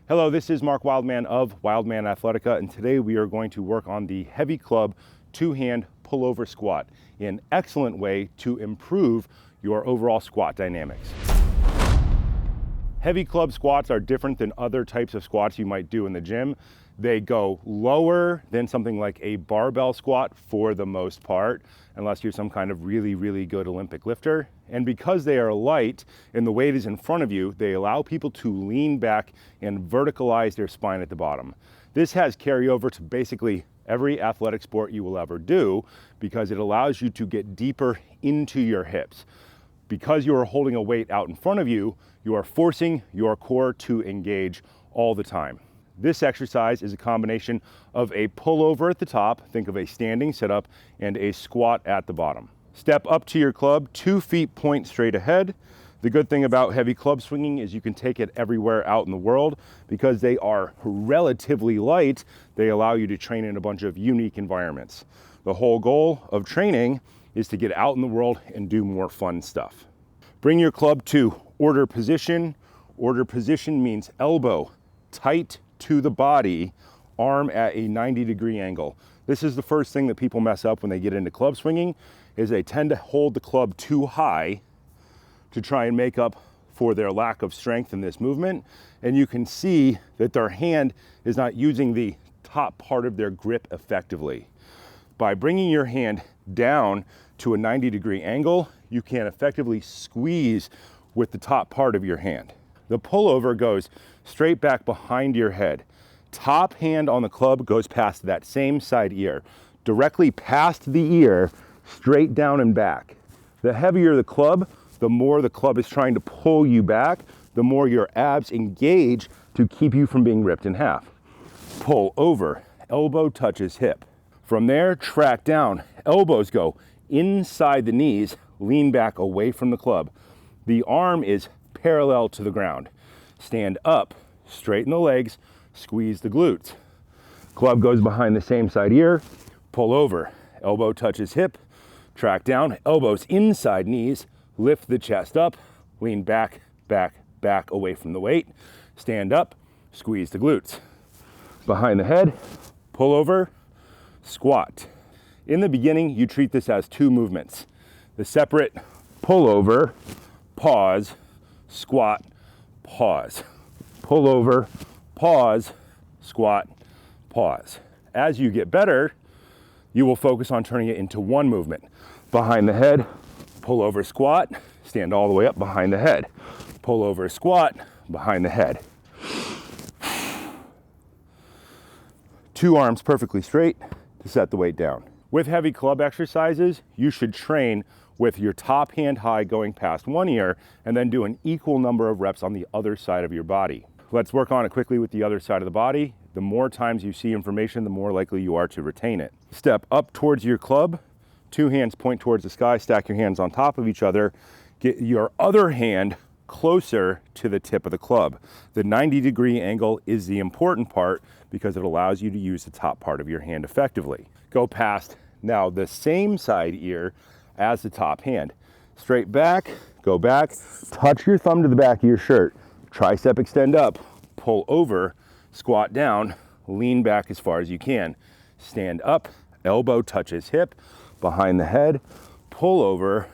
Hello, this is Mark Wildman of Wildman Athletica, and today we are going to work on the heavy club two-hand pullover squat, an excellent way to improve your overall squat dynamics. Heavy club squats are different than other types of squats you might do in the gym. They go lower than something like a barbell squat for the most part, unless you're some kind of really good Olympic lifter. And because they are light and the weight is in front of you, they allow people to lean back and verticalize their spine at the bottom. This has carryover to basically every athletic sport you will ever do because it allows you to get deeper into your hips. Because you are holding a weight out in front of you, you are forcing your core to engage all the time. This exercise is a combination of a pullover at the top, think of a standing sit-up, and a squat at the bottom. Step up to your club, 2 feet point straight ahead. The good thing about heavy club swinging is you can take it everywhere out in the world. Because they are relatively light, they allow you to train in a bunch of unique environments. The whole goal of training is to get out in the world and do more fun stuff. Bring your club to order position. Order position means elbow tight to the body, arm at a 90-degree angle. This is the first thing that people mess up when they get into club swinging, is they tend to hold the club too high to try and make up for their lack of strength in this movement. And you can see that their hand is not using the top part of their grip effectively. By bringing your hand down to a 90-degree angle, you can effectively squeeze with the top part of your hand. The pullover goes straight back behind your head. Top hand on the club goes past that same side ear, directly past the ear, straight down and back. The heavier the club, the more the club is trying to pull you back, the more your abs engage to keep you from being ripped in half. Pull over, elbow touches hip. From there, track down, elbows go inside the knees, lean back away from the club. The arm is parallel to the ground. Stand up, straighten the legs, squeeze the glutes. Club goes behind the same side ear, pull over, elbow touches hip, track down, elbows inside knees, lift the chest up, lean back, back away from the weight, stand up, squeeze the glutes. Behind the head, pull over, squat. In the beginning, you treat this as 2 movements. The separate pull over, pause, squat, pause. Pull over, pause, squat, pause. As you get better, you will focus on turning it into 1 movement. Behind the head, pull over, squat, stand all the way up behind the head. Pull over, squat, behind the head. 2 arms perfectly straight to set the weight down. With heavy club exercises, you should train with your top hand high going past 1 ear and then do an equal number of reps on the other side of your body. Let's work on it quickly with the other side of the body. The more times you see information, the more likely you are to retain it. Step up towards your club, 2 hands point towards the sky, stack your hands on top of each other. Get your other hand closer to the tip of the club. The 90-degree angle is the important part because it allows you to use the top part of your hand effectively. Go past now the same side ear as the top hand. Straight back, go back, touch your thumb to the back of your shirt, tricep extend up, pull over, squat down, lean back as far as you can. Stand up, elbow touches hip, behind the head, pull over,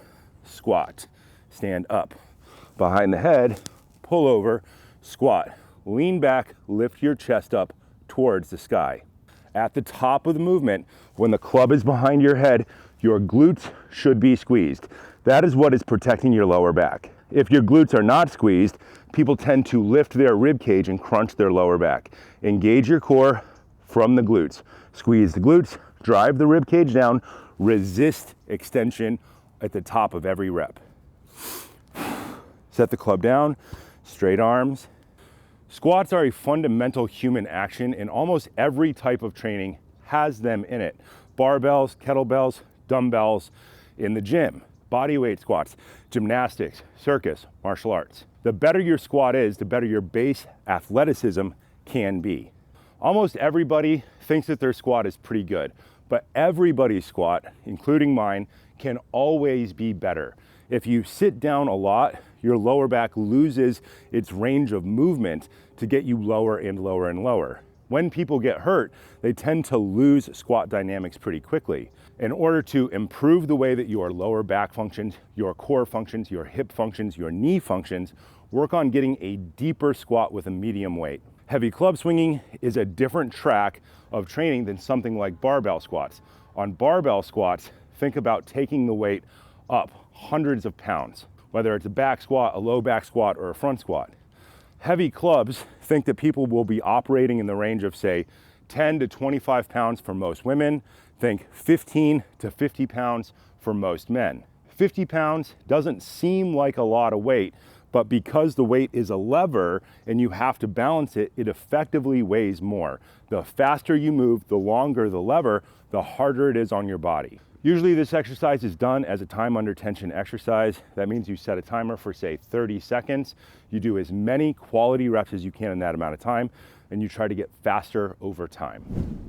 squat. Stand up, behind the head, pull over, squat. Lean back, lift your chest up towards the sky. At the top of the movement, when the club is behind your head, your glutes should be squeezed. That is what is protecting your lower back. If your glutes are not squeezed, people tend to lift their rib cage and crunch their lower back. Engage your core from the glutes. Squeeze the glutes, drive the rib cage down, resist extension at the top of every rep. Set the club down, straight arms. Squats are a fundamental human action, and almost every type of training has them in it. Barbells, kettlebells, dumbbells in the gym, bodyweight squats, gymnastics, circus, martial arts. The better your squat is, the better your base athleticism can be. Almost everybody thinks that their squat is pretty good, but everybody's squat, including mine, can always be better. If you sit down a lot, your lower back loses its range of movement to get you lower and lower and lower. When people get hurt, they tend to lose squat dynamics pretty quickly. In order to improve the way that your lower back functions, your core functions, your hip functions, your knee functions, work on getting a deeper squat with a medium weight. Heavy club swinging is a different track of training than something like barbell squats. On barbell squats, think about taking the weight up hundreds of pounds, whether it's a back squat, a low back squat, or a front squat. Heavy clubs, think that people will be operating in the range of, say, 10 to 25 pounds for most women. Think 15 to 50 pounds for most men. 50 pounds doesn't seem like a lot of weight, but because the weight is a lever and you have to balance it, it effectively weighs more. The faster you move, the longer the lever, the harder it is on your body. Usually this exercise is done as a time under tension exercise. That means you set a timer for, say, 30 seconds. You do as many quality reps as you can in that amount of time, and you try to get faster over time.